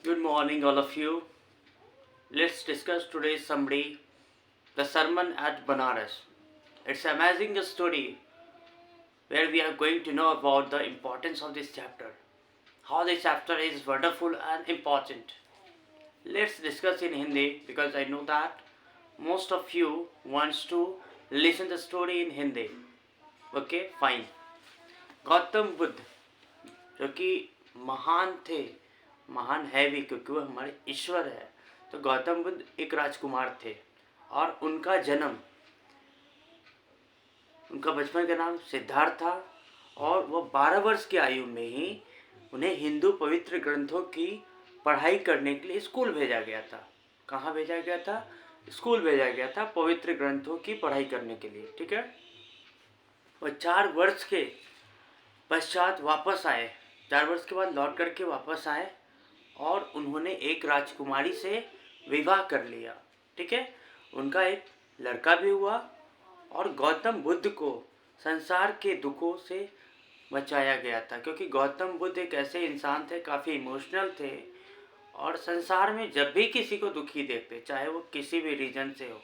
Good morning, all of you. Let's discuss today's summary, the sermon at Banaras. It's an amazing story where we are going to know about the importance of this chapter, how this chapter is wonderful and important. Let's discuss in Hindi because I know that most of you wants to listen the story in Hindi. Okay, fine. Gautam Buddha जो कि महान थे, महान है भी क्योंकि वो हमारे ईश्वर है। तो गौतम बुद्ध एक राजकुमार थे और उनका जन्म, उनका बचपन का नाम सिद्धार्थ था और वो 12 वर्ष की आयु में ही उन्हें हिंदू पवित्र ग्रंथों की पढ़ाई करने के लिए स्कूल भेजा गया था। कहाँ भेजा गया था? स्कूल भेजा गया था पवित्र ग्रंथों की पढ़ाई करने के लिए। ठीक है। वो 4 वर्ष के पश्चात वापस आए, 4 वर्ष के बाद लौट करके वापस आए और उन्होंने एक राजकुमारी से विवाह कर लिया। ठीक है। उनका एक लड़का भी हुआ और गौतम बुद्ध को संसार के दुखों से बचाया गया था, क्योंकि गौतम बुद्ध एक ऐसे इंसान थे, काफ़ी इमोशनल थे और संसार में जब भी किसी को दुखी देखते, चाहे वो किसी भी रीजन से हो,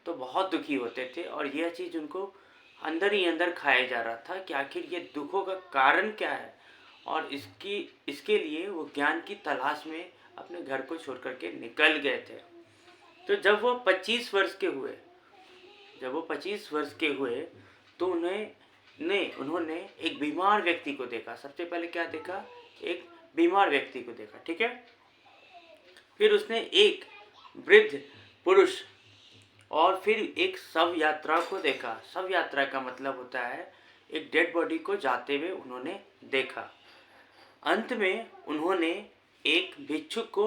तो बहुत दुखी होते थे और यह चीज़ उनको अंदर ही अंदर खाया जा रहा था कि आखिर ये दुखों का कारण क्या है। और इसके लिए वो ज्ञान की तलाश में अपने घर को छोड़ करके निकल गए थे। तो जब वो 25 वर्ष के हुए, तो उन्होंने एक बीमार व्यक्ति को देखा। सबसे पहले क्या देखा? एक बीमार व्यक्ति को देखा। ठीक है। फिर उसने एक वृद्ध पुरुष और फिर एक शव यात्रा को देखा। शव यात्रा का मतलब होता है एक डेड बॉडी को जाते हुए उन्होंने देखा। अंत में उन्होंने एक भिक्षुक को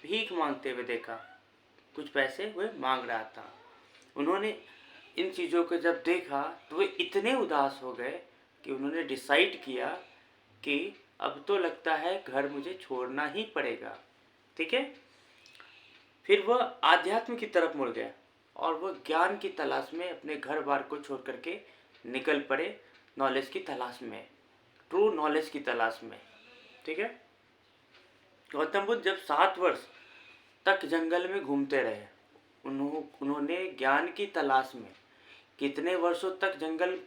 भीख मांगते हुए देखा, कुछ पैसे वह मांग रहा था। उन्होंने इन चीज़ों को जब देखा तो वे इतने उदास हो गए कि उन्होंने डिसाइड किया कि अब तो लगता है घर मुझे छोड़ना ही पड़ेगा। ठीक है। फिर वह आध्यात्म की तरफ मुड़ गया और वह ज्ञान की तलाश में अपने घर बार को छोड़ करके निकल पड़े, नॉलेज की तलाश में, ट्रू नॉलेज की तलाश में। ठीक है। गौतम बुद्ध जब 7 वर्ष तक जंगल में घूमते रहे, उन्होंने ज्ञान की तलाश में कितने वर्षों तक जंगल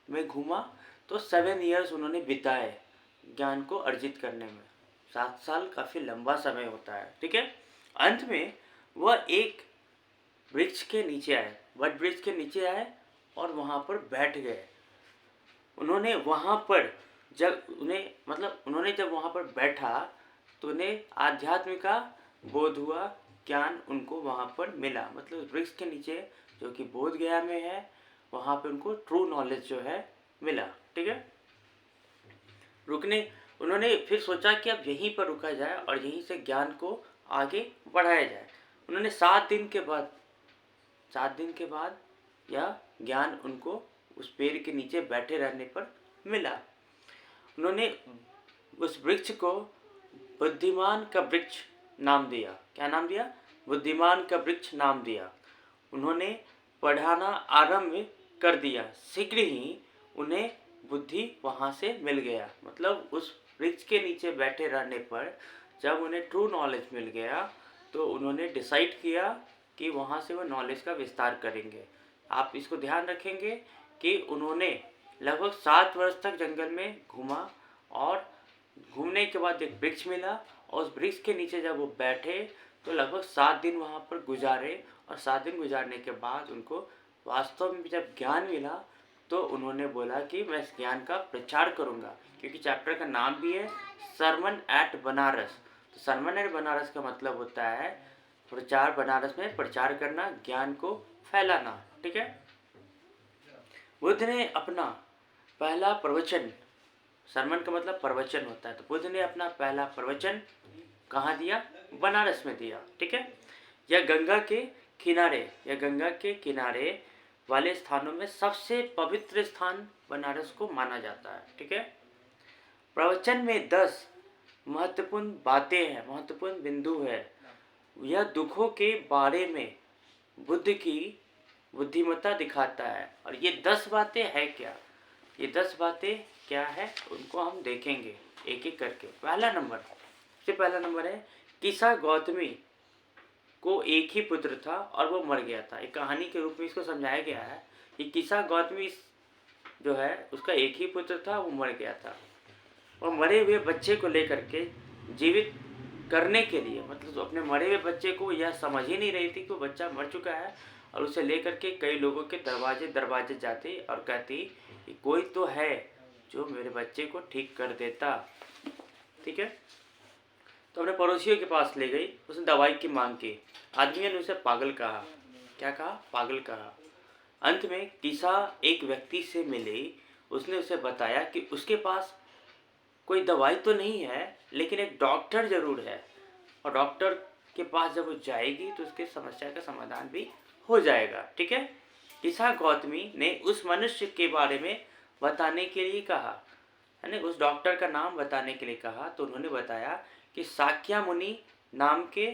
में घूमा? तो 7 ईयर्स उन्होंने बिताए ज्ञान को अर्जित करने में। 7 साल काफ़ी लंबा समय होता है। ठीक है। अंत में वह एक वृक्ष के नीचे आए, वट वृक्ष के नीचे आए और वहाँ पर बैठ गए। उन्होंने वहाँ पर उन्होंने जब वहाँ पर बैठा तो उन्हें आध्यात्म का बोध हुआ, ज्ञान उनको वहाँ पर मिला। मतलब वृक्ष के नीचे जो कि बोध गया में है, वहाँ पे उनको ट्रू नॉलेज जो है मिला। ठीक है। उन्होंने फिर सोचा कि अब यहीं पर रुका जाए और यहीं से ज्ञान को आगे बढ़ाया जाए। उन्होंने 7 दिन के बाद यह ज्ञान उनको उस पेड़ के नीचे बैठे रहने पर मिला। उन्होंने उस वृक्ष को बुद्धिमान का वृक्ष नाम दिया। क्या नाम दिया? बुद्धिमान का वृक्ष नाम दिया। उन्होंने पढ़ाना आरंभ कर दिया। शीघ्र ही उन्हें बुद्धि वहाँ से मिल गया। मतलब उस वृक्ष के नीचे बैठे रहने पर जब उन्हें ट्रू नॉलेज मिल गया तो उन्होंने डिसाइड किया कि वहाँ से वो नॉलेज का विस्तार करेंगे। आप इसको ध्यान रखेंगे कि उन्होंने लगभग 7 वर्ष तक जंगल में घूमा और घूमने के बाद एक वृक्ष मिला और उस वृक्ष के नीचे जब वो बैठे तो लगभग 7 दिन वहाँ पर गुजारे और 7 दिन गुजारने के बाद उनको वास्तव में जब ज्ञान मिला तो उन्होंने बोला कि मैं इस ज्ञान का प्रचार करूँगा, क्योंकि चैप्टर का नाम भी है सरमन एट बनारस। तो सरमन एट बनारस का मतलब होता है प्रचार, बनारस में प्रचार करना, ज्ञान को फैलाना। ठीक है। बुद्ध ने अपना पहला प्रवचन, सरमन का मतलब प्रवचन होता है, तो बुद्ध ने अपना पहला प्रवचन कहाँ दिया? बनारस में दिया। ठीक है। यह गंगा के किनारे वाले स्थानों में सबसे पवित्र स्थान बनारस को माना जाता है। ठीक है। प्रवचन में 10 महत्वपूर्ण बातें हैं, महत्वपूर्ण बिंदु है। यह दुखों के बारे में बुद्ध की बुद्धिमत्ता दिखाता है। और ये 10 बातें है क्या? ये 10 बातें क्या है उनको हम देखेंगे एक एक करके। पहला नंबर है किसा गौतमी को एक ही पुत्र था और वो मर गया था। एक कहानी के रूप में इसको समझाया गया है कि किसा गौतमी जो है उसका एक ही पुत्र था, वो मर गया था और मरे हुए बच्चे को लेकर के जीवित करने के लिए, मतलब अपने मरे हुए बच्चे को यह समझ ही नहीं रही थी कि वो बच्चा मर चुका है, और उसे लेकर के कई लोगों के दरवाजे दरवाजे जाती और कहती कि कोई तो है जो मेरे बच्चे को ठीक कर देता। ठीक है, तो अपने पड़ोसियों के पास ले गई, उसने दवाई की मांग की। आदमी ने उसे पागल कहा। क्या कहा? पागल कहा। अंत में किसा एक व्यक्ति से मिली, उसने उसे बताया कि उसके पास कोई दवाई तो नहीं है, लेकिन एक डॉक्टर जरूर है, और डॉक्टर के पास जब वो जाएगी तो उसकी समस्या का समाधान भी हो जाएगा। ठीक है, किसा गौतमी ने उस मनुष्य के बारे में बताने के लिए कहा, यानी उस डॉक्टर का नाम बताने के लिए कहा। तो उन्होंने बताया कि साक्या मुनि नाम के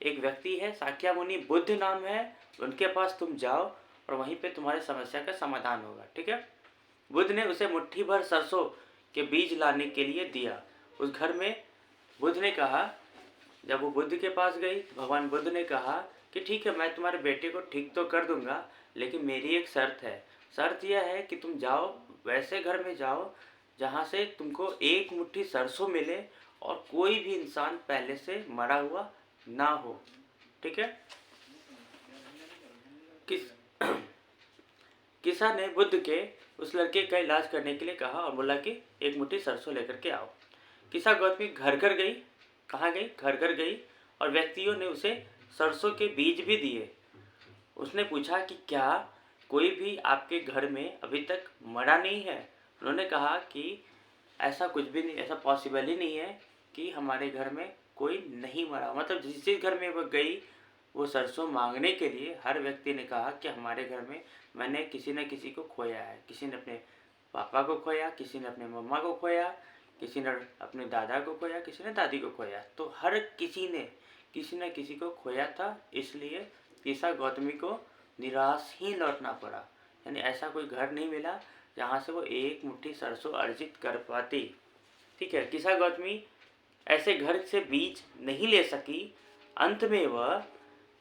एक व्यक्ति है, साक्या मुनि बुद्ध नाम है, उनके पास तुम जाओ और वहीं पे तुम्हारी समस्या का समाधान होगा। ठीक है, बुद्ध ने उसे मुट्ठी भर सरसों के बीज लाने के लिए दिया। उस घर में बुद्ध ने कहा, जब वो बुद्ध के पास गई, भगवान बुद्ध ने कहा कि ठीक है, मैं तुम्हारे बेटे को ठीक तो कर दूंगा, लेकिन मेरी एक शर्त है। शर्त यह है कि तुम जाओ, वैसे घर में जाओ जहाँ से तुमको एक मुट्ठी सरसों मिले और कोई भी इंसान पहले से मरा हुआ ना हो। ठीक है, किसा ने बुद्ध के उस लड़के का इलाज करने के लिए कहा और बोला कि एक मुट्ठी सरसों लेकर के आओ। किसा गौतमी घर घर गई। कहाँ गई? घर घर गई, और व्यक्तियों ने उसे सरसों के बीज भी दिए। उसने पूछा कि क्या कोई भी आपके घर में अभी तक मरा नहीं है? उन्होंने कहा कि ऐसा कुछ भी नहीं, ऐसा पॉसिबल ही नहीं है कि हमारे घर में कोई नहीं मरा। मतलब जिस घर में वो गई, वो सरसों मांगने के लिए, हर व्यक्ति ने कहा कि हमारे घर में मैंने किसी न किसी को खोया है। किसी ने अपने पापा को खोया, किसी ने अपने मम्मा को खोया, किसी ने अपने दादा को खोया, किसी ने दादी को खोया। तो हर किसी ने किसी न किसी को खोया था, इसलिए किसा गौतमी को निराश ही लौटना पड़ा। यानी ऐसा कोई घर नहीं मिला जहाँ से वो एक मुट्ठी सरसों अर्जित कर पाती। ठीक है, किसा गौतमी ऐसे घर से बीज नहीं ले सकी। अंत में वह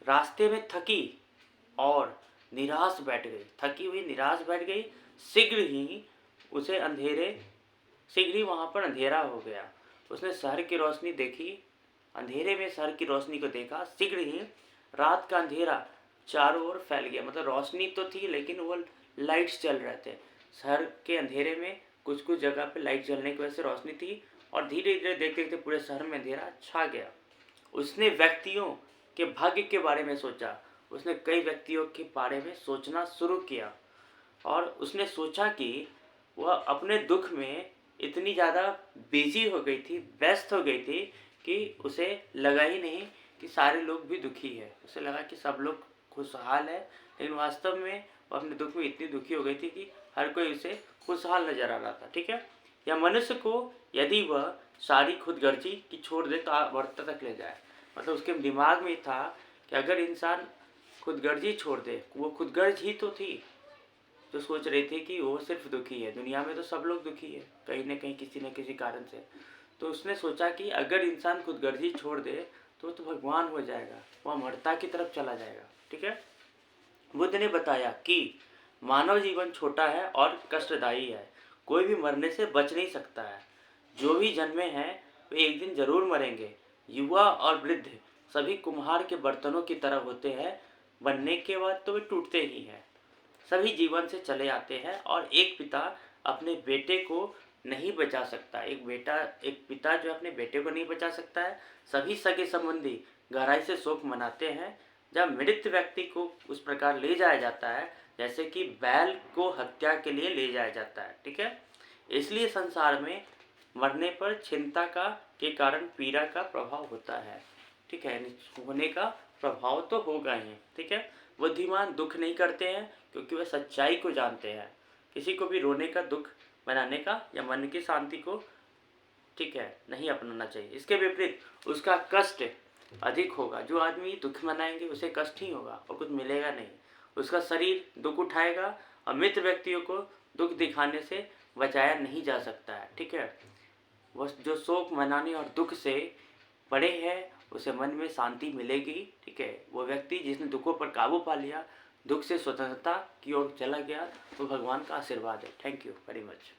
रास्ते में थकी और निराश बैठ गई। थकी हुई निराश बैठ गई। शीघ्र ही वहाँ पर अंधेरा हो गया। उसने शहर की रोशनी देखी, अंधेरे में शहर की रोशनी को देखा। शीघ्र ही रात का अंधेरा चारों ओर फैल गया। मतलब रोशनी तो थी, लेकिन वो लाइट्स जल रहे थे। शहर के अंधेरे में कुछ कुछ जगह पे लाइट जलने की वजह से रोशनी थी, और धीरे धीरे देखते देखते पूरे शहर में अंधेरा छा गया। उसने व्यक्तियों के भाग्य के बारे में सोचा। उसने कई व्यक्तियों के बारे में सोचना शुरू किया, और उसने सोचा कि वह अपने दुख में इतनी ज़्यादा बिजी हो गई थी, व्यस्त हो गई थी, कि उसे लगा ही नहीं कि सारे लोग भी दुखी है। उसे लगा कि सब लोग खुशहाल है, लेकिन वास्तव में वो अपने दुख में इतनी दुखी हो गई थी कि हर कोई उसे खुशहाल नजर आ रहा था। ठीक है, या मनुष्य को यदि वह सारी खुदगर्जी की छोड़ दे तो वर्त तक ले जाए। मतलब उसके दिमाग में था कि अगर इंसान खुदगर्जी छोड़ दे, वो खुदगर्ज ही तो थी जो सोच रही थी कि वो सिर्फ दुखी है। दुनिया में तो सब लोग दुखी है कहीं ना कहीं, किसी न किसी कारण से। तो उसने सोचा कि अगर इंसान खुदगर्जी छोड़ दे तो भगवान हो जाएगा, वह अमरता की तरफ चला जाएगा। ठीक है, बुद्ध ने बताया कि मानव जीवन छोटा है और कष्टदायी है, कोई भी मरने से बच नहीं सकता है। जो भी जन्मे हैं वे एक दिन जरूर मरेंगे। युवा और वृद्ध सभी कुम्हार के बर्तनों की तरह होते हैं, बनने के बाद तो वे टूटते ही हैं। सभी जीवन से चले आते हैं, और एक पिता अपने बेटे को नहीं बचा सकता। एक पिता जो अपने बेटे को नहीं बचा सकता है। सभी सगे संबंधी गहराई से शोक मनाते हैं जब मृत व्यक्ति को उस प्रकार ले जाया जाता है जैसे कि बैल को हत्या के लिए ले जाया जाता है। ठीक है, इसलिए संसार में मरने पर चिंता के कारण पीड़ा का प्रभाव होता है। ठीक है, होने का प्रभाव तो होगा ही। ठीक है, बुद्धिमान दुख नहीं करते हैं क्योंकि वह सच्चाई को जानते हैं। किसी को भी रोने का, दुख मनाने का या मन की शांति को, ठीक है, नहीं अपनाना चाहिए। इसके विपरीत उसका कष्ट अधिक होगा। जो आदमी दुख मनाएंगे उसे कष्ट ही होगा और कुछ मिलेगा नहीं। उसका शरीर दुख उठाएगा, और मृत व्यक्तियों को दुख दिखाने से बचाया नहीं जा सकता है। ठीक है, वह जो शोक मनाने और दुख से पढ़े हैं उसे मन में शांति मिलेगी। ठीक है, वो व्यक्ति जिसने दुखों पर काबू पा लिया, दुख से स्वतंत्रता की ओर चला गया, तो भगवान का आशीर्वाद है। Thank you very much.